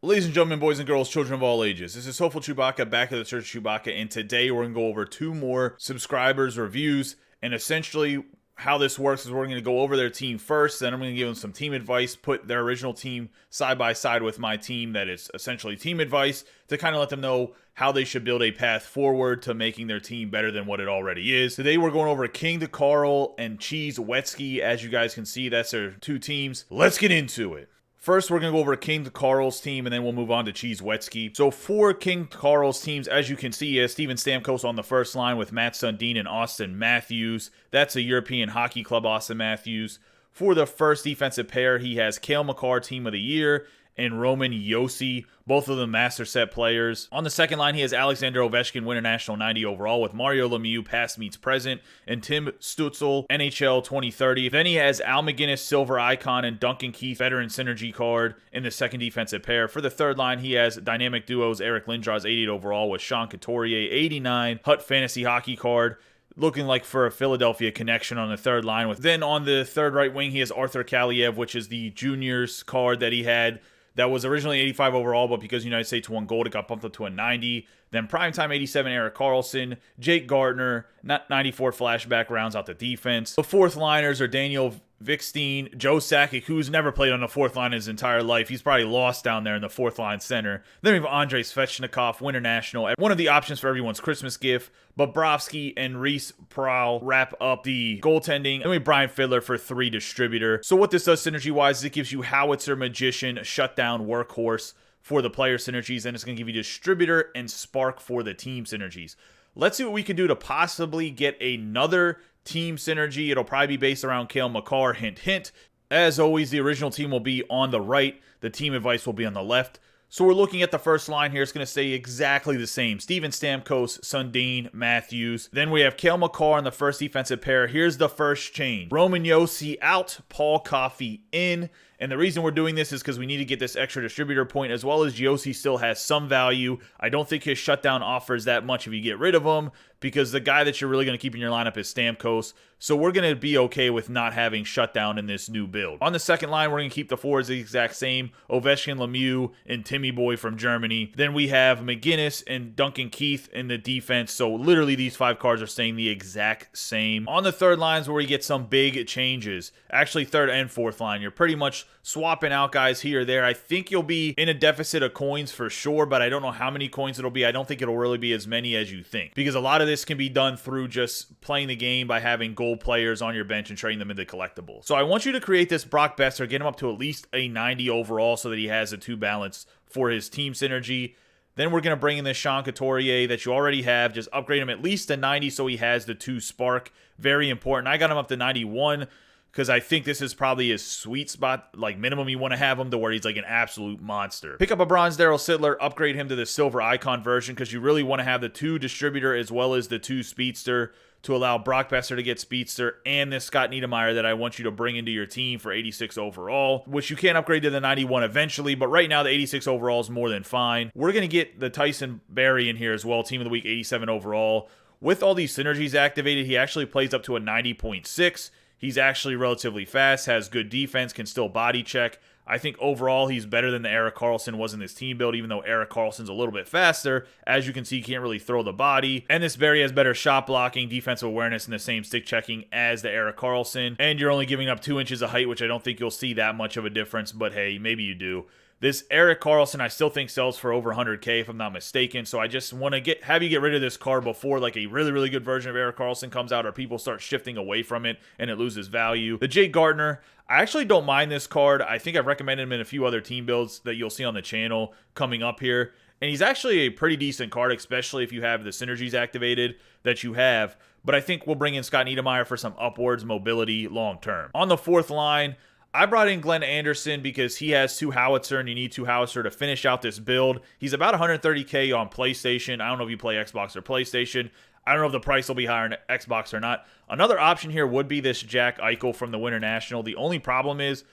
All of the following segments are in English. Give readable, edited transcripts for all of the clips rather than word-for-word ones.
Ladies and gentlemen, boys and girls, children of all ages, this is Hopeful Chewbacca back at the Church of Chewbacca, and today we're going to go over two more subscribers' reviews, and essentially how this works is we're going to go over their team first, then I'm going to give them some team advice, put their original team side by side with my team that is essentially team advice to kind of let them know how they should build a path forward to making their team better than what it already is. Today we're going over Kingedkarl and Cheese Wetski. As you guys can see, that's their two teams. Let's get into it. First, we're going to go over Kingedkarl's team, and then we'll move on to Cheese Wetski. So for Kingedkarl's teams, as you can see, he has Steven Stamkos on the first line with Matt Sundin and Austin Matthews. That's a European Hockey Club Austin Matthews. For the first defensive pair, he has Cale Makar, Team of the Year, and Roman Josi, both of them master set players. On the second line, he has Alexander Ovechkin, Winter National 90 overall, with Mario Lemieux, past meets present, and Tim Stützle, NHL 2030. Then he has Al McGinnis, Silver Icon, and Duncan Keith, Veteran Synergy card in the second defensive pair. For the third line, he has Dynamic Duos, Eric Lindros, 88 overall, with Sean Couturier, 89, Hut Fantasy Hockey card, looking like for a Philadelphia connection on the third line. Then on the third right wing, he has Arthur Kaliev, which is the juniors card that he had. That was originally 85 overall, but because United States won gold, it got bumped up to a 90. Then primetime 87, Erik Karlsson. Jake Gardner, 94 flashback, rounds out the defense. The fourth liners are Daniel Vikstein, Joe Sakic, who's never played on the fourth line his entire life. He's probably lost down there in the fourth line center. Then we have Andrei Svechnikov, Winter National, one of the options for everyone's Christmas gift. Bobrovsky and Reese Prowl wrap up the goaltending. Then we have Brian Fiddler for 3 distributor. So what this does synergy-wise is it gives you Howitzer, Magician, Shutdown, Workhorse for the player synergies, and it's going to give you Distributor and Spark for the team synergies. Let's see what we can do to possibly get another team synergy. It'll probably be based around Cale Makar, hint, hint. As always, the original team will be on the right. The team advice will be on the left. So we're looking at the first line here. It's going to stay exactly the same. Steven Stamkos, Sundin, Matthews. Then we have Cale Makar in the first defensive pair. Here's the first change. Roman Josi out, Paul Coffey in. And the reason we're doing this is because we need to get this extra distributor point, as well as Josi still has some value. I don't think his shutdown offers that much if you get rid of him, because the guy that you're really going to keep in your lineup is Stamkos. So we're going to be okay with not having shutdown in this new build. On the second line, we're going to keep the forwards the exact same. Ovechkin, Lemieux, and Timmy Boy from Germany. Then we have McGinnis and Duncan Keith in the defense. So literally these 5 cards are staying the exact same. On the third lines where we get some big changes. Actually, third and fourth line, you're pretty much swapping out guys here or there. I think you'll be in a deficit of coins for sure, but I don't know how many coins it'll be. I don't think it'll really be as many as you think, because a lot of this can be done through just playing the game by having gold players on your bench and trading them into collectibles. So I want you to create this Brock Besser, get him up to at least a 90 overall so that he has a 2 balance for his team synergy. Then we're going to bring in this Sean Couturier that you already have. Just upgrade him at least to 90 so he has the 2 spark. Very important. I got him up to 91 because I think this is probably his sweet spot, like minimum you want to have him to where he's like an absolute monster. Pick up a bronze Daryl Sittler, upgrade him to the silver icon version because you really want to have the 2 distributor as well as the 2 speedster to allow Brock Besser to get speedster, and this Scott Niedermayer that I want you to bring into your team for 86 overall, which you can upgrade to the 91 eventually, but right now the 86 overall is more than fine. We're going to get the Tyson Barrie in here as well, team of the week, 87 overall. With all these synergies activated, he actually plays up to a 90.6. He's actually relatively fast, has good defense, can still body check. I think overall he's better than the Erik Karlsson was in this team build, even though Erik Karlsson's a little bit faster. As you can see, he can't really throw the body. And this Barrie has better shot blocking, defensive awareness, and the same stick checking as the Erik Karlsson. And you're only giving up 2 inches of height, which I don't think you'll see that much of a difference, but hey, maybe you do. This Erik Karlsson, I still think sells for over 100K if I'm not mistaken. So I just want to have you get rid of this card before like a really, really good version of Erik Karlsson comes out or people start shifting away from it and it loses value. The Jake Gardner, I actually don't mind this card. I think I've recommended him in a few other team builds that you'll see on the channel coming up here. And he's actually a pretty decent card, especially if you have the synergies activated that you have. But I think we'll bring in Scott Niedermayer for some upwards mobility long term. On the fourth line, I brought in Glenn Anderson because he has 2 howitzer and you need 2 howitzer to finish out this build. He's about 130K on PlayStation. I don't know if you play Xbox or PlayStation. I don't know if the price will be higher on Xbox or not. Another option here would be this Jack Eichel from the Winter National. The only problem is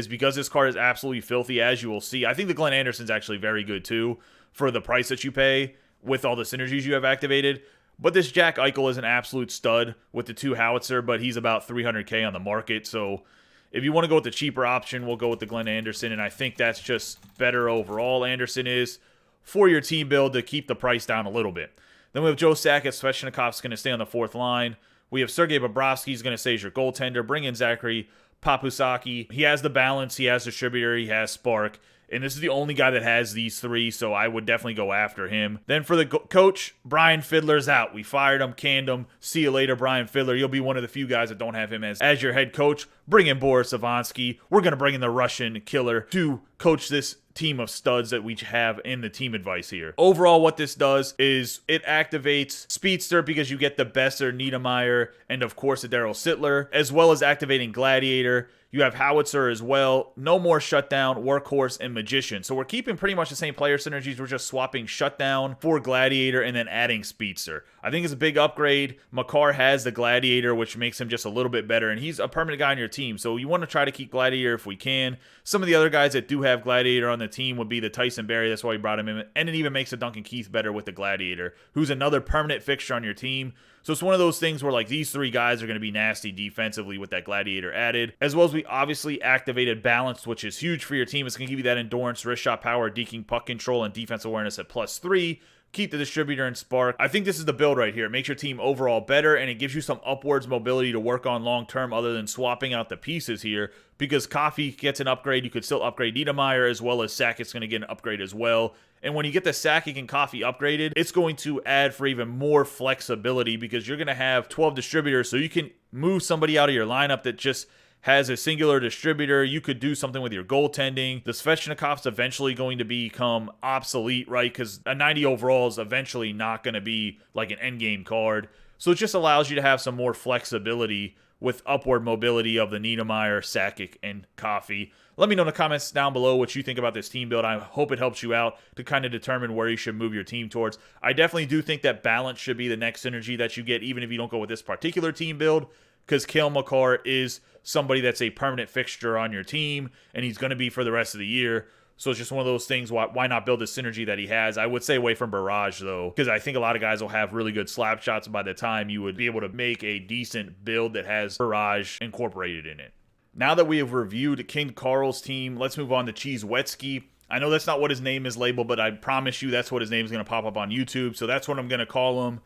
because this card is absolutely filthy, as you will see. I think the Glenn Anderson's actually very good too for the price that you pay with all the synergies you have activated. But this Jack Eichel is an absolute stud with the 2 howitzer, but he's about 300K on the market, so If you want to go with the cheaper option, we'll go with the Glenn Anderson, and I think that's just better overall. Anderson is for your team build to keep the price down a little bit. Then we have Joe Sakic. Svechnikov's going to stay on the 4th line. We have Sergei Bobrovsky's going to stay as your goaltender. Bring in Zachary Papusaki. He has the balance, he has distributor, he has spark. And this is the only guy that has these 3, so I would definitely go after him. Then for the coach, Brian Fiddler's out. We fired him, canned him. See you later, Brian Fiddler. You'll be one of the few guys that don't have him as your head coach. Bring in Boris Avansky. We're going to bring in the Russian killer to coach this team of studs that we have in the team advice here. Overall, what this does is it activates Speedster because you get the Besser, Niedermeyer, and of course the Daryl Sittler, as well as activating Gladiator. You have Howitzer as well. No more Shutdown, Workhorse, and Magician. So we're keeping pretty much the same player synergies. We're just swapping Shutdown for Gladiator and then adding Speedster. I think it's a big upgrade. Makar has the Gladiator, which makes him just a little bit better, and he's a permanent guy on your team. So you want to try to keep Gladiator if we can. Some of the other guys that do have Gladiator on the team would be the Tyson Berry. That's why we brought him in. And it even makes the Duncan Keith better with the Gladiator, who's another permanent fixture on your team. So it's one of those things where like these 3 guys are going to be nasty defensively with that Gladiator added. As well as we obviously activated Balanced, which is huge for your team. It's going to give you that endurance, wrist shot power, deking, puck control, and defense awareness at +3. Keep the distributor and spark. I think this is the build right here. It makes your team overall better, and it gives you some upwards mobility to work on long term other than swapping out the pieces here. Because Coffee gets an upgrade, you could still upgrade Niedermeyer, as well as Sakic's going to get an upgrade as well. And when you get the Sakic and Coffee upgraded, it's going to add for even more flexibility because you're going to have 12 distributors, so you can move somebody out of your lineup that just has a singular distributor. You could do something with your goaltending. The Svechnikov's eventually going to become obsolete, right? Because a 90 overall is eventually not going to be like an endgame card. So it just allows you to have some more flexibility with upward mobility of the Niedermeyer, Sakic, and Coffee. Let me know in the comments down below what you think about this team build. I hope it helps you out to kind of determine where you should move your team towards. I definitely do think that balance should be the next synergy that you get, even if you don't go with this particular team build, because Cale Makar is somebody that's a permanent fixture on your team, and he's going to be for the rest of the year. So it's just one of those things, why not build the synergy that he has? I would stay away from Barrage, though, because I think a lot of guys will have really good slap shots by the time you would be able to make a decent build that has Barrage incorporated in it. Now that we have reviewed Kingedkarl's team, let's move on to Cheese Wetski. I know that's not what his name is labeled, but I promise you that's what his name is going to pop up on YouTube, so that's what I'm going to call him,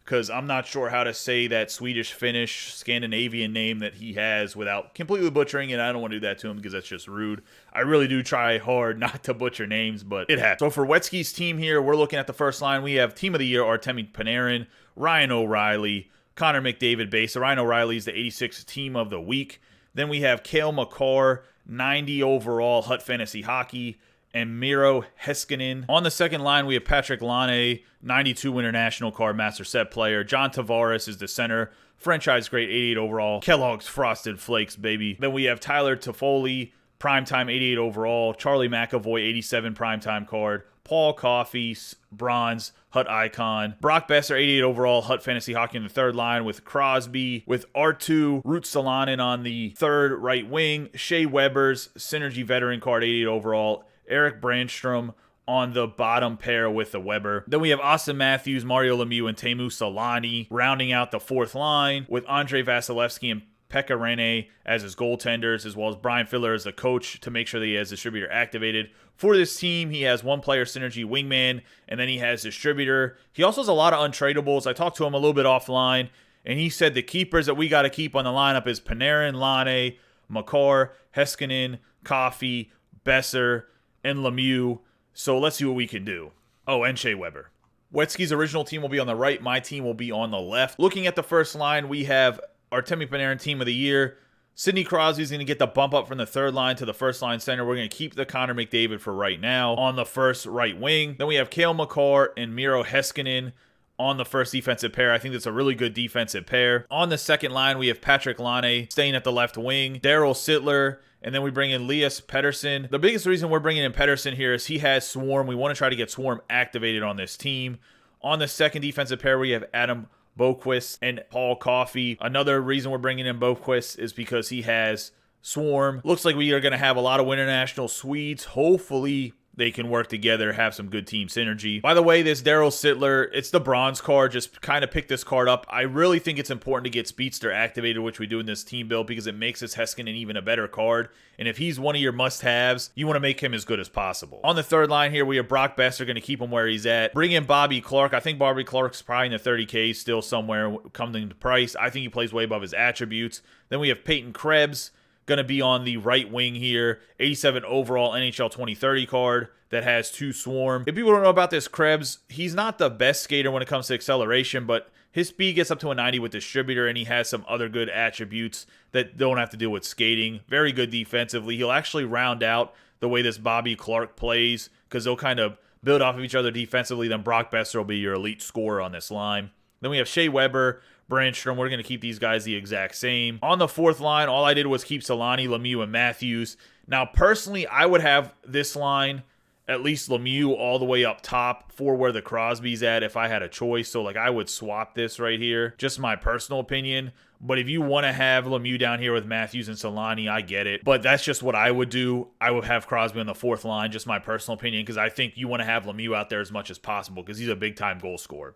because I'm not sure how to say that Swedish, Finnish, Scandinavian name that he has without completely butchering it. I don't want to do that to him because that's just rude. I really do try hard not to butcher names, but it happens. So for Wetski's team here, we're looking at the first line. We have Team of the Year, Artemi Panarin, Ryan O'Reilly, Connor McDavid base. So Ryan O'Reilly is the 86th Team of the Week. Then we have Cale Makar, 90 overall, Hut Fantasy Hockey, and Miro Heiskanen. On the second line, we have Patrick Laine, 92 international card master set player. John Tavares is the center, franchise great, 88 overall. Kellogg's Frosted Flakes, baby. Then we have Tyler Toffoli, primetime 88 overall. Charlie McAvoy, 87 primetime card. Paul Coffey, bronze, Hut icon. Brock Besser, 88 overall, Hut Fantasy Hockey in the third line with Crosby, with R2, Ruotsalainen on the third right wing. Shea Weber's Synergy veteran card, 88 overall. Eric Brandstrom on the bottom pair with the Weber. Then we have Austin Matthews, Mario Lemieux, and Teemu Solani rounding out the fourth line with Andre Vasilevsky and Pekka Rinne as his goaltenders, as well as Brian Fiddler as the coach to make sure that he has distributor activated. For this team, he has one player synergy wingman, and then he has distributor. He also has a lot of untradables. I talked to him a little bit offline, and he said the keepers that we got to keep on the lineup is Panarin, Laine, Makar, Heiskanen, Coffey, Besser, and Lemieux. So let's see what we can do. Oh, and Shea Weber. Wetski's original team will be on the right. My team will be on the left. Looking at the first line, we have Artemi Panarin, Team of the Year. Sidney Crosby's going to get the bump up from the third line to the first line center. We're going to keep the Connor McDavid for right now on the first right wing. Then we have Cale Makar and Miro Heiskanen on the first defensive pair. I think that's a really good defensive pair. On the second line, we have Patrick Laine staying at the left wing. Daryl Sittler. And then we bring in Elias Pettersson. The biggest reason we're bringing in Pettersson here is he has Swarm. We want to try to get Swarm activated on this team. On the second defensive pair, we have Adam Boqvist and Paul Coffey. Another reason we're bringing in Boqvist is because he has Swarm. Looks like we are going to have a lot of international Swedes. Hopefully they can work together, have some good team synergy. By the way, this Daryl Sittler, it's the bronze card. Just kind of pick this card up. I really think it's important to get Speedster activated, which we do in this team build, because it makes this Heskinen even a better card. And if he's one of your must-haves, you want to make him as good as possible. On the third line here, we have Brock Besser, going to keep him where he's at. Bring in Bobby Clark. I think Bobby Clark's probably in the 30K still somewhere coming to price. I think he plays way above his attributes. Then we have Peyton Krebs, going to be on the right wing here. 87 overall NHL 2030 card that has 2 Swarm. If people don't know about this Krebs, he's not the best skater when it comes to acceleration, but his speed gets up to a 90 with distributor, and he has some other good attributes that don't have to deal with skating. Very good defensively. He'll actually round out the way this Bobby Clark plays, because they'll kind of build off of each other defensively. Then Brock Besser will be your elite scorer on this line. Then we have Shea Weber, Brandstrom. We're going to keep these guys the exact same. On the fourth line, all I did was keep Solani, Lemieux, and Matthews. Now, personally, I would have this line, at least Lemieux, all the way up top for where the Crosby's at if I had a choice. So, like, I would swap this right here. Just my personal opinion. But if you want to have Lemieux down here with Matthews and Solani, I get it. But that's just what I would do. I would have Crosby on the fourth line, just my personal opinion, because I think you want to have Lemieux out there as much as possible because he's a big-time goal scorer.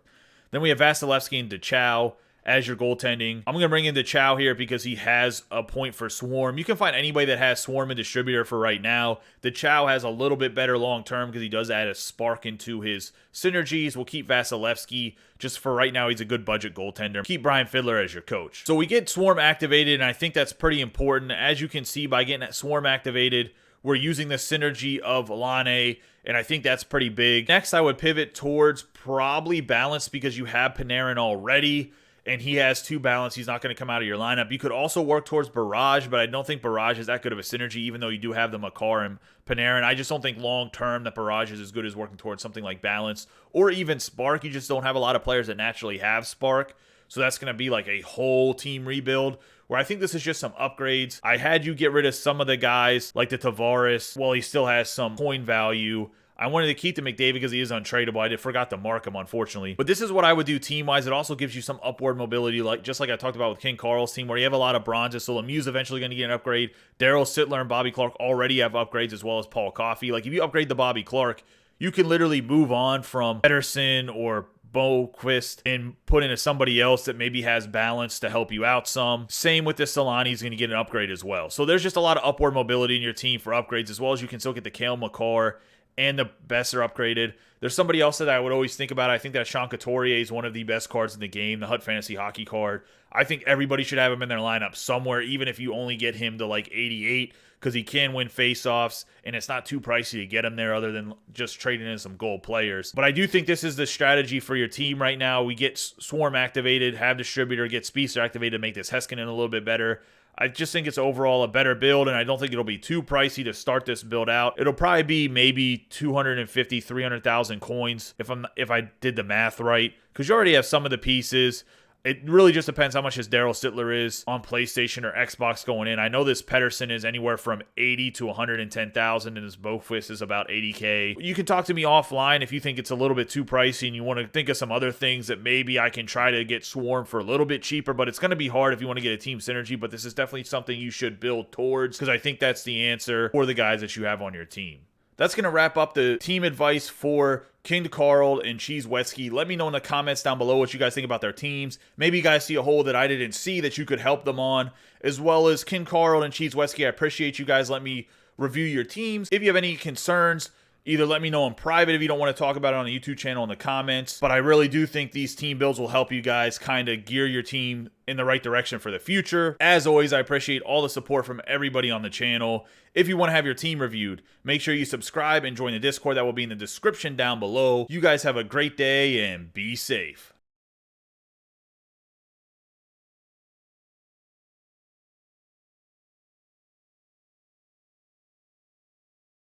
Then we have Vasilevsky and DeChow as your goaltending. I'm going to bring in DeChow here because he has a point for Swarm. You can find anybody that has Swarm and Distributor for right now. DeChow has a little bit better long-term because he does add a spark into his synergies. We'll keep Vasilevsky. Just for right now, he's a good budget goaltender. Keep Brian Fiddler as your coach. So we get Swarm activated, and I think that's pretty important. As you can see, by getting that Swarm activated, we're using the synergy of Lane, and I think that's pretty big. Next, I would pivot towards probably Balance because you have Panarin already, and he has 2 balance. He's not going to come out of your lineup. You could also work towards Barrage, but I don't think Barrage is that good of a synergy, even though you do have the Makar and Panarin. I just don't think long-term that Barrage is as good as working towards something like Balance or even Spark. You just don't have a lot of players that naturally have Spark, so that's going to be like a whole team rebuild, where I think this is just some upgrades. I had you get rid of some of the guys, like the Tavares, while he still has some coin value. I wanted to keep the McDavid because he is untradeable. I forgot to mark him, unfortunately. But this is what I would do team-wise. It also gives you some upward mobility, just like I talked about with Kingedkarl's team, where you have a lot of bronzes. So Lemieux's eventually going to get an upgrade. Daryl Sittler and Bobby Clark already have upgrades, as well as Paul Coffey. Like, if you upgrade the Bobby Clark, you can literally move on from Pedersen or Boquist and put into somebody else that maybe has balance to help you out some. Same with the Solani, he's going to get an upgrade as well. So there's just a lot of upward mobility in your team for upgrades, as well as you can still get the Kale McCarr and the Besser upgraded. There's somebody else that I would always think about. I think that Sean Couturier is one of the best cards in the game, the Hut Fantasy Hockey card. I think everybody should have him in their lineup somewhere, even if you only get him to like 88, because he can win faceoffs, and it's not too pricey to get him there other than just trading in some gold players. But I do think this is the strategy for your team right now. We get Swarm activated, have Distributor, get Speedster activated to make this Heskinen a little bit better. I just think it's overall a better build, and I don't think it'll be too pricey to start this build out. It'll probably be maybe 250, 300,000 coins if I did the math right, because you already have some of the pieces. It really just depends how much his Daryl Sittler is on PlayStation or Xbox going in. I know this Pedersen is anywhere from 80 to 110,000, and his Boquist is about 80K. You can talk to me offline if you think it's a little bit too pricey and you want to think of some other things that maybe I can try to get Swarm for a little bit cheaper, but it's going to be hard if you want to get a team synergy, but this is definitely something you should build towards, because I think that's the answer for the guys that you have on your team. That's going to wrap up the team advice for Kingedkarl and Cheese Wetski. Let me know in the comments down below what you guys think about their teams. Maybe you guys see a hole that I didn't see that you could help them on, as well as Kingedkarl and Cheese Wetski. I appreciate you guys. Let me review your teams. If you have any concerns, either let me know in private if you don't want to talk about it on the YouTube channel in the comments. But I really do think these team builds will help you guys kind of gear your team in the right direction for the future. As always, I appreciate all the support from everybody on the channel. If you want to have your team reviewed, make sure you subscribe and join the Discord. That will be in the description down below. You guys have a great day and be safe.